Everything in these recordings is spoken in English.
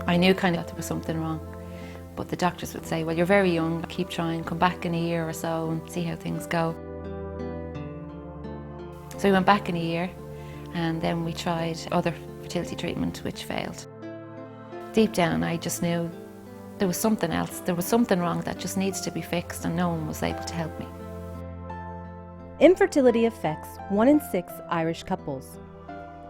I knew kind of that there was something wrong, but the doctors would say, well, you're very young, keep trying, come back in a year or so and see how things go. So we went back in a year, and then we tried other fertility treatment which failed. Deep down I just knew there was something else, there was something wrong that just needs to be fixed, and no one was able to help me. Infertility affects 1 in 6 Irish couples.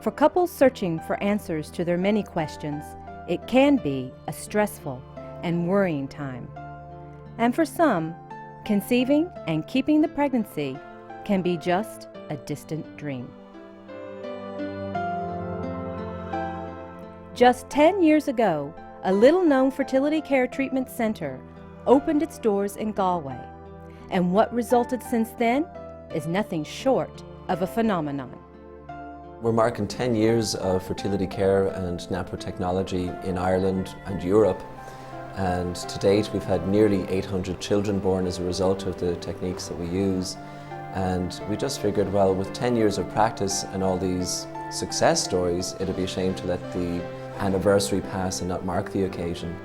For couples searching for answers to their many questions, it can be a stressful and worrying time. And for some, conceiving and keeping the pregnancy can be just a distant dream. Just 10 years ago, a little-known fertility care treatment center opened its doors in Galway, and what resulted since then is nothing short of a phenomenon. We're marking 10 years of fertility care and NaProTechnology in Ireland and Europe, and to date we've had nearly 800 children born as a result of the techniques that we use. And we just figured, well, with 10 years of practice and all these success stories, it'd be a shame to let the anniversary pass and not mark the occasion.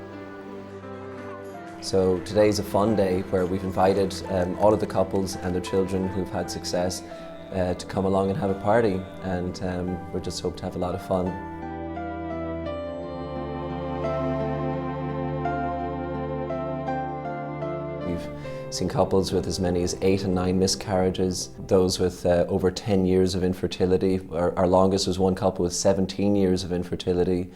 So today's a fun day where we've invited all of the couples and their children who've had success to come along and have a party, and we just hope to have a lot of fun. We've seen couples with as many as 8 and 9 miscarriages, those with over 10 years of infertility. Our longest was one couple with 17 years of infertility,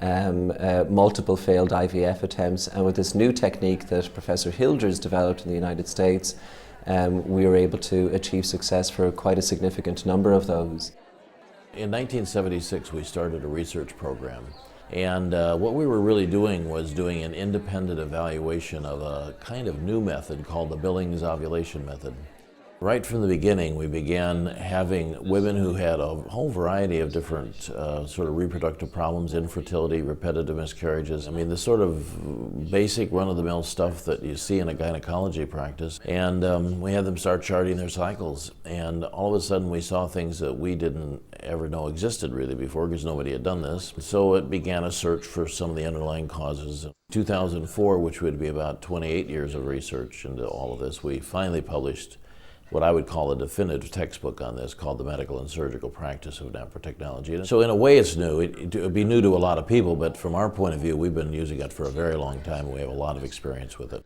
multiple failed IVF attempts, and with this new technique that Professor Hilger's developed in the United States, we were able to achieve success for quite a significant number of those. In 1976 we started a research program, and what we were really doing was doing an independent evaluation of a kind of new method called the Billings ovulation method. Right from the beginning we began having women who had a whole variety of different sort of reproductive problems, infertility, repetitive miscarriages. I mean, the sort of basic run-of-the-mill stuff that you see in a gynecology practice. And we had them start charting their cycles, and all of a sudden we saw things that we didn't ever know existed really before, because nobody had done this. So it began a search for some of the underlying causes. In 2004, which would be about 28 years of research into all of this, we finally published what I would call a definitive textbook on this, called The Medical and Surgical Practice of NaProTechnology. So in a way it's new. It would be new to a lot of people, but from our point of view, we've been using it for a very long time, and we have a lot of experience with it.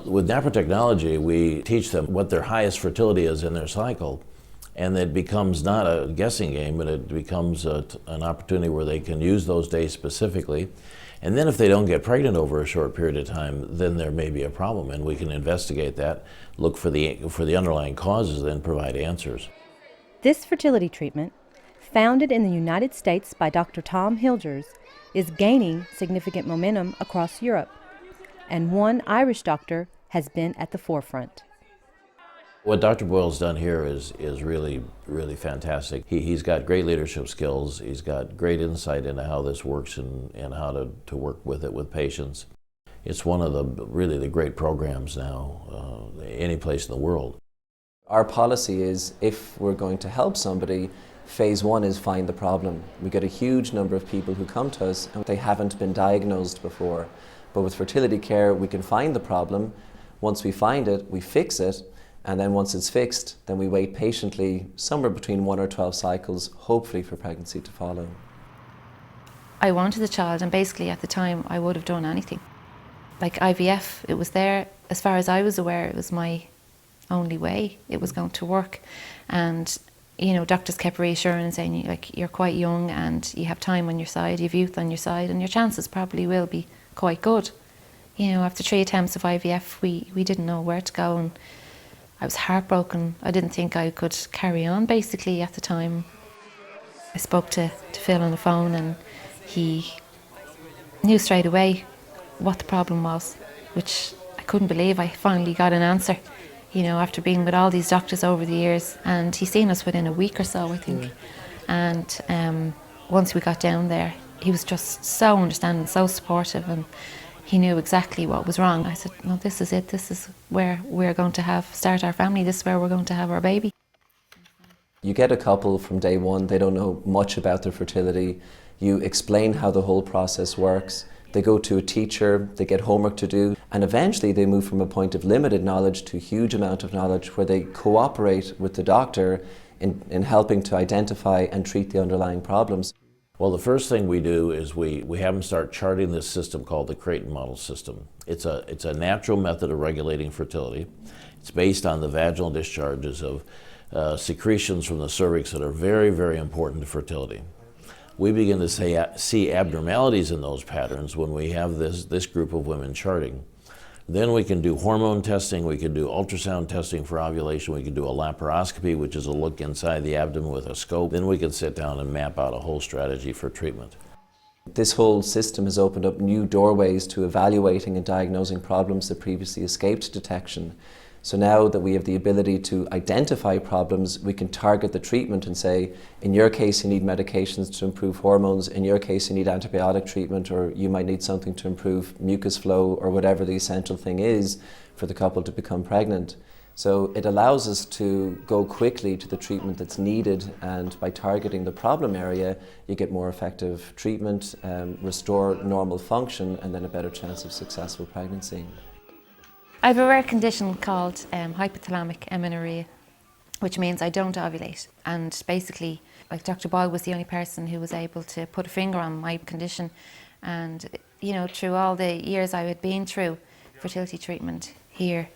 With NaProTechnology, we teach them what their highest fertility is in their cycle, and it becomes not a guessing game, but it becomes an opportunity where they can use those days specifically. And then if they don't get pregnant over a short period of time, then there may be a problem, and we can investigate that, look for the underlying causes, then provide answers. This fertility treatment, founded in the United States by Dr. Tom Hilgers, is gaining significant momentum across Europe, and one Irish doctor has been at the forefront. What Dr. Boyle's done here is really, really fantastic. He's got great leadership skills, he's got great insight into how this works and how to work with it with patients. It's one of the great programs now, any place in the world. Our policy is, if we're going to help somebody, phase 1 is find the problem. We get a huge number of people who come to us and they haven't been diagnosed before. But with fertility care, we can find the problem. Once we find it, we fix it. And then once it's fixed, then we wait patiently, somewhere between 1 or 12 cycles, hopefully for pregnancy to follow. I wanted a child, and basically at the time I would have done anything. Like IVF, it was there, as far as I was aware, it was my only way it was going to work. And you know, doctors kept reassuring and saying, like, you're quite young and you have time on your side, you have youth on your side, and your chances probably will be quite good. You know, after 3 attempts of IVF, we didn't know where to go, and I was heartbroken. I didn't think I could carry on, basically, at the time. I spoke to Phil on the phone, and he knew straight away what the problem was, which I couldn't believe. I finally got an answer, you know, after being with all these doctors over the years. And he seen us within a week or so, I think. And once we got down there, he was just so understanding, so supportive, and he knew exactly what was wrong. I said, no, this is it. This is where we're going to start our family. This is where we're going to have our baby. You get a couple from day one, they don't know much about their fertility. You explain how the whole process works. They go to a teacher, they get homework to do, and eventually they move from a point of limited knowledge to a huge amount of knowledge where they cooperate with the doctor in helping to identify and treat the underlying problems. Well, the first thing we do is we have them start charting this system called the Creighton model system. It's a natural method of regulating fertility. It's based on the vaginal discharges of secretions from the cervix that are very, very important to fertility. We begin to see abnormalities in those patterns when we have this group of women charting. Then we can do hormone testing, we can do ultrasound testing for ovulation, we can do a laparoscopy, which is a look inside the abdomen with a scope. Then we can sit down and map out a whole strategy for treatment. This whole system has opened up new doorways to evaluating and diagnosing problems that previously escaped detection. So now that we have the ability to identify problems, we can target the treatment and say, in your case you need medications to improve hormones, in your case you need antibiotic treatment, or you might need something to improve mucus flow, or whatever the essential thing is for the couple to become pregnant. So it allows us to go quickly to the treatment that's needed, and by targeting the problem area, you get more effective treatment, restore normal function, and then a better chance of successful pregnancy. I have a rare condition called hypothalamic amenorrhea, which means I don't ovulate. And basically, like Dr. Boyle was the only person who was able to put a finger on my condition. And, you know, through all the years I had been through fertility treatment here,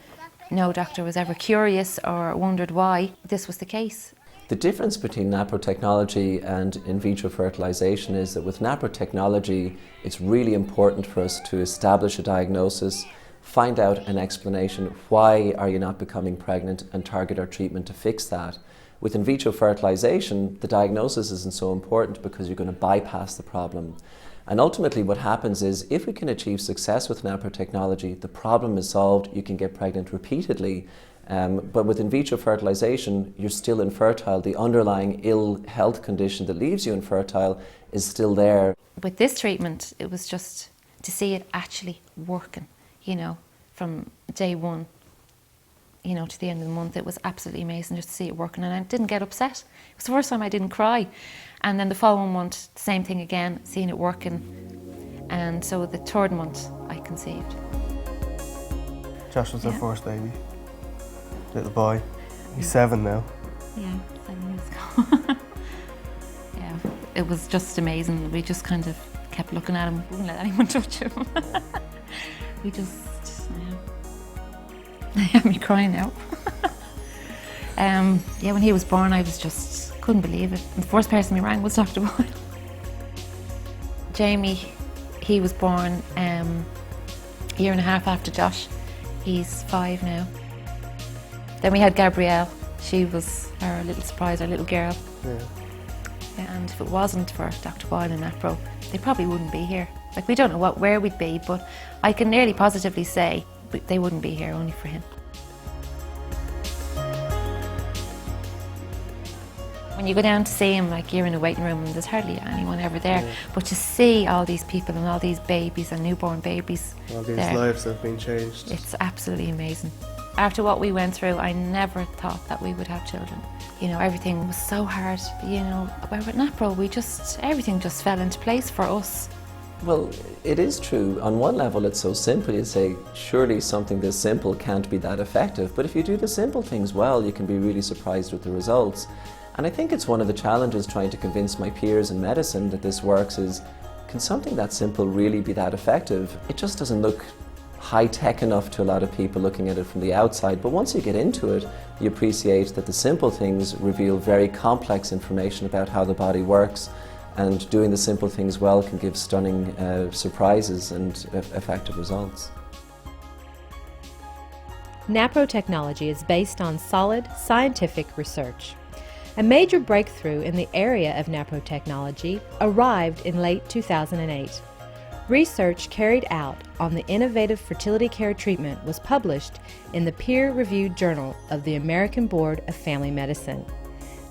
no doctor was ever curious or wondered why this was the case. The difference between NaProTechnology and in vitro fertilization is that with NaProTechnology, it's really important for us to establish a diagnosis, find out an explanation, why are you not becoming pregnant, and target our treatment to fix that. With in vitro fertilization, the diagnosis isn't so important because you're going to bypass the problem. And ultimately what happens is, if we can achieve success with NaProTechnology, the problem is solved, you can get pregnant repeatedly. But with in vitro fertilization, you're still infertile. The underlying ill health condition that leaves you infertile is still there. With this treatment, it was just to see it actually working. You know, from day one, you know, to the end of the month, it was absolutely amazing just to see it working, and I didn't get upset. It was the first time I didn't cry. And then the following month, same thing again, seeing it working. And so the third month, I conceived. Josh was our first baby, little boy. He's 7 now. Yeah, 7 years ago. Yeah, it was just amazing. We just kind of kept looking at him, wouldn't let anyone touch him. We just, yeah, have me crying now. Yeah, when he was born, I was just, couldn't believe it. And the first person we rang was Dr. Boyle. Jamie, he was born a year and a half after Josh. He's 5 now. Then we had Gabrielle. She was our little surprise, our little girl. Yeah. And if it wasn't for Dr. Boyle and NaPro, they probably wouldn't be here. Like, we don't know where we'd be, but I can nearly positively say they wouldn't be here only for him. When you go down to see him, like, you're in a waiting room and there's hardly anyone ever there. Yeah. But to see all these people and all these babies and newborn babies, all these lives have been changed. It's absolutely amazing. After what we went through, I never thought that we would have children. You know, everything was so hard. You know, where with NaPro, everything just fell into place for us. Well, it is true. On one level, it's so simple. You say, surely something this simple can't be that effective. But if you do the simple things well, you can be really surprised with the results. And I think it's one of the challenges trying to convince my peers in medicine that this works is, can something that simple really be that effective? It just doesn't look high-tech enough to a lot of people looking at it from the outside. But once you get into it, you appreciate that the simple things reveal very complex information about how the body works. And doing the simple things well can give stunning surprises and effective results. NaProTechnology is based on solid scientific research. A major breakthrough in the area of NaProTechnology arrived in late 2008. Research carried out on the innovative fertility care treatment was published in the peer-reviewed Journal of the American Board of Family Medicine.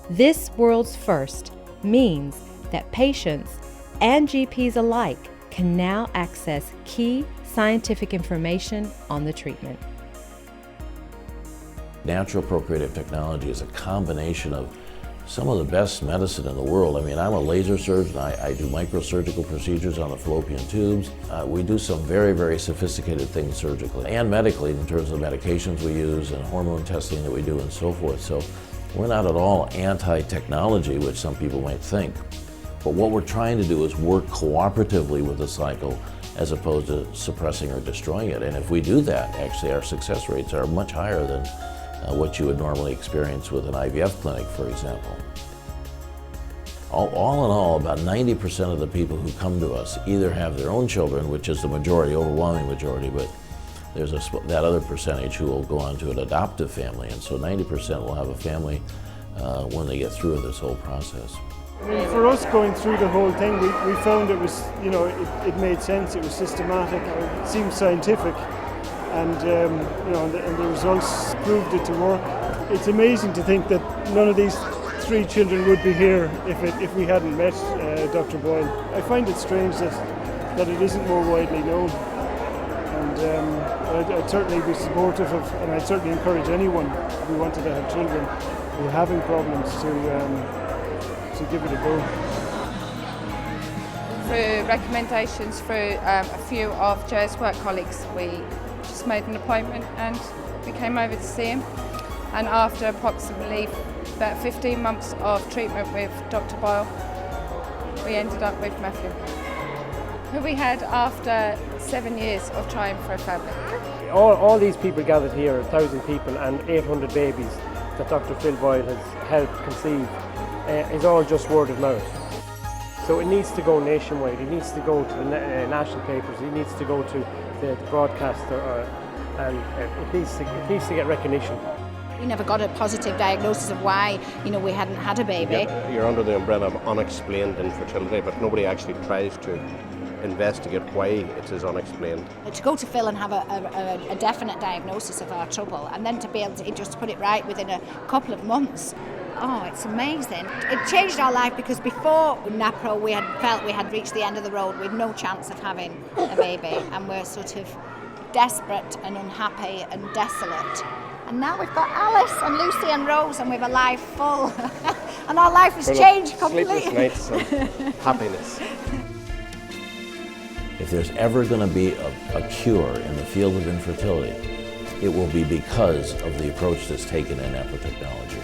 This world's first means that patients and GPs alike can now access key scientific information on the treatment. Natural procreative technology is a combination of Some of the best medicine in the world. I mean, I'm a laser surgeon. I do microsurgical procedures on the fallopian tubes. We do some very, very sophisticated things surgically and medically in terms of medications we use and hormone testing that we do and so forth. So we're not at all anti-technology, which some people might think. But what we're trying to do is work cooperatively with the cycle as opposed to suppressing or destroying it. And if we do that, actually our success rates are much higher than what you would normally experience with an IVF clinic, for example. All in all, about 90% of the people who come to us either have their own children, which is the majority, overwhelming majority, but there's that other percentage who will go on to an adoptive family, and so 90% will have a family when they get through this whole process. I mean, for us going through the whole thing, we found it was, you know, it made sense, it was systematic, it seemed scientific. And you know, and the results proved it to work. It's amazing to think that none of these 3 children would be here if we hadn't met Dr. Boyle. I find it strange that it isn't more widely known. And I'd certainly be supportive of, and I'd certainly encourage anyone who wanted to have children who are having problems to give it a go. Through recommendations through a few of Joe's work colleagues, we just made an appointment and we came over to see him. And after approximately about 15 months of treatment with Dr. Boyle, we ended up with Matthew, who we had after 7 years of trying for a family. All these people gathered here, 1,000 people and 800 babies that Dr. Phil Boyle has helped conceive, is all just word of mouth. So it needs to go nationwide, it needs to go to the national papers, it needs to go to the broadcaster, and it needs to get recognition. We never got a positive diagnosis of why, you know, we hadn't had a baby. You're under the umbrella of unexplained infertility, but nobody actually tries to investigate why it is unexplained. To go to Phil and have a definite diagnosis of our trouble, and then to be able to just put it right within a couple of months. Oh, it's amazing. It changed our life because before NaPro we had felt we had reached the end of the road with no chance of having a baby, and we're sort of desperate and unhappy and desolate. And now we've got Alice and Lucy and Rose, and we've a life full. And our life has changed completely. Sleepless nights and happiness. If there's ever going to be a cure in the field of infertility, it will be because of the approach that's taken in NaProTechnology.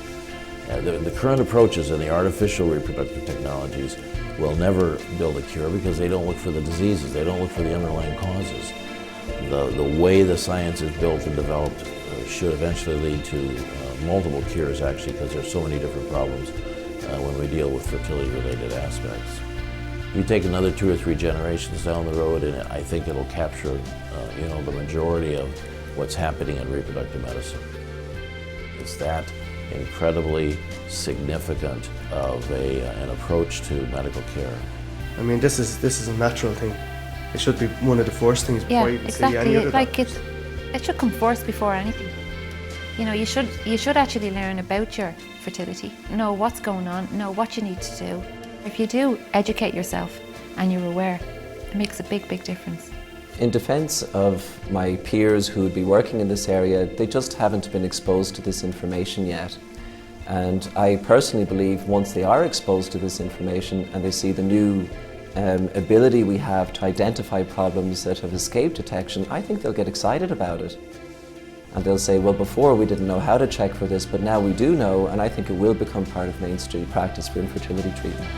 The current approaches in the artificial reproductive technologies will never build a cure because they don't look for the diseases, they don't look for the underlying causes. The way the science is built and developed should eventually lead to multiple cures, actually, because there's so many different problems when we deal with fertility-related aspects. You take another 2 or 3 generations down the road, and I think it'll capture, you know, the majority of what's happening in reproductive medicine. It's that incredibly significant of an approach to medical care. I mean, this is a natural thing. It should be one of the first things before you even see any other. Like it should come first before anything. You know, you should actually learn about your fertility, know what's going on, know what you need to do. If you do educate yourself and you're aware, it makes a big, big difference. In defence of my peers who would be working in this area, they just haven't been exposed to this information yet. And I personally believe once they are exposed to this information and they see the new ability we have to identify problems that have escaped detection, I think they'll get excited about it. And they'll say, well, before we didn't know how to check for this, but now we do know, and I think it will become part of mainstream practice for infertility treatment.